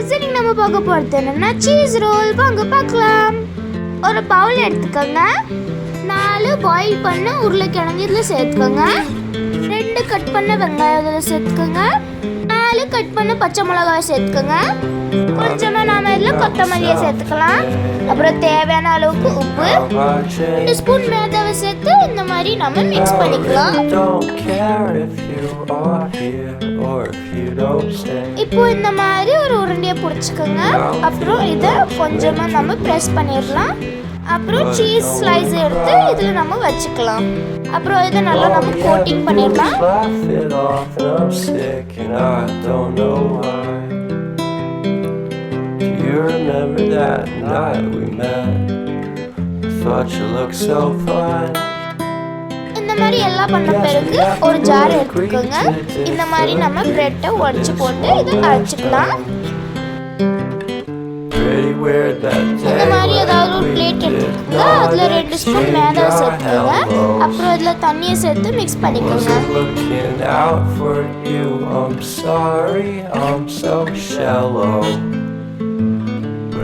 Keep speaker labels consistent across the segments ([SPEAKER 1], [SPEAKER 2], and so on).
[SPEAKER 1] guys, இன்னைக்கு நம்ம பார்க்க போறது என்னன்னா சீஸ் ரோல். வாங்க பார்க்கலாம். ஒரு பவுல் எடுத்துக்கோங்க. 4 பாயில் பண்ண உருளைக்கிழங்கு இதுல சேர்த்துக்கோங்க. 2 கட் பண்ண வெங்காயம் இதுல சேர்த்துக்கோங்க. 4 கட் பண்ண பச்சை மிளகாய் சேர்த்துக்கோங்க. கொஞ்சமா நாம இதுல கொத்தமல்லியை சேர்த்துக்கலாம். அப்புறம் தேவையான அளவுக்கு உப்பு, 2 ஸ்பூன் மேதாவை சேர்த்து இந்த மாதிரி நம்ம மிக்ஸ் பண்ணிக்கலாம். இப்போ இந்த மாதிரி ஒரு உருண்டையை பிடிச்சிக்கோங்க. அப்புறம் இதை கொஞ்சமா நம்ம ப்ரெஸ் பண்ணிடலாம். அப்புறம் சீஸ் ஸ்லைஸ் எடுத்து இதுல நம்ம வச்சுக்கலாம். அப்புறம் இதை நல்லா நம்ம கோட்டிங் பண்ணிடலாம்.
[SPEAKER 2] You remember that night we met? Thought you looked so fine.
[SPEAKER 1] இந்த மாதிரி எல்லாம் பண்ண பிறகு ஒரு ஜார் எடுத்துக்கோங்க. இந்த மாதிரி நம்ம பிரெட்டை உடைச்சு போட்டு இதை அரைச்சுக்கலாம். இந்த மாதிரி ஏதாவது ஒரு பிளேட் எடுத்துக்கோங்க. அதுல 2 ஸ்பூன் மேதாவை சேர்த்துக்கோங்க. அப்புறம் இதுல தண்ணியை சேர்த்து மிக்ஸ் பண்ணிக்கோங்க.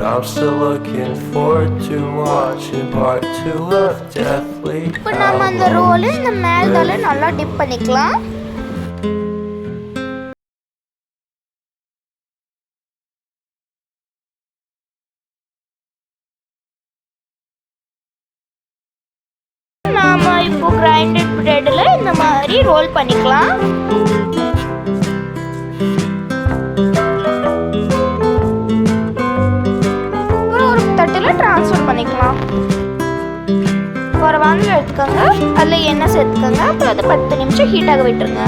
[SPEAKER 2] I'm still looking forward to watching part 2 of Deathly Hallows.
[SPEAKER 1] இப்போ நாம அந்த ரோலை இந்த மேல்தால நல்லா டிப் பண்ணிக்கலாம். நாம இப்போ கிரைண்டட் பிரெட்ல இந்த மாதிரி ரோல் பண்ணிக்கலாம். ட்ரான்ஸ்ஃபர் பண்ணிக்கலாம். ஒரு வானல் எடுத்துக்கோங்க. அதில் எண்ணெய் சேர்த்துக்கோங்க. அப்புறம் அதை 10 நிமிஷம் ஹீட்டாக விட்டுருங்க.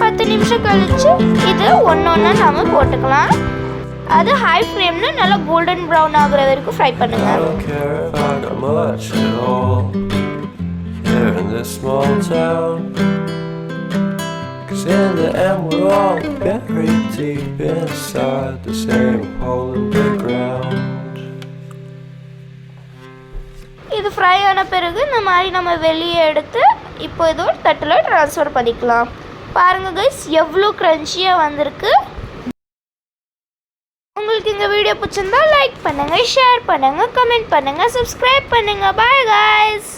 [SPEAKER 1] 10 நிமிஷம் கழிச்சு இது ஒன்று நாம போட்டுக்கலாம். அது ஹை ஃப்ளேம்ல நல்லா கோல்டன் ப்ரௌன் ஆகுற வரைக்கும் ஃப்ரை பண்ணுங்க.
[SPEAKER 2] In the end we're all buried deep inside the same hole in the ground.
[SPEAKER 1] இது ஃப்ரை ஆன பிறகு இந்த மாதிரி நம்ம வெளியே எடுத்து இப்போ இது ஒரு தட்டில் ட்ரான்ஸ்ஃபர் பண்ணிக்கலாம். பாருங்க கைஸ் எவ்வளோ க்ரன்ச்சியாக வந்திருக்கு. உங்களுக்கு இந்த வீடியோ பிடிச்சிருந்தா லைக் பண்ணுங்க, ஷேர் பண்ணுங்க, கமெண்ட் பண்ணுங்க, சப்ஸ்கிரைப் பண்ணுங்க. Bye guys.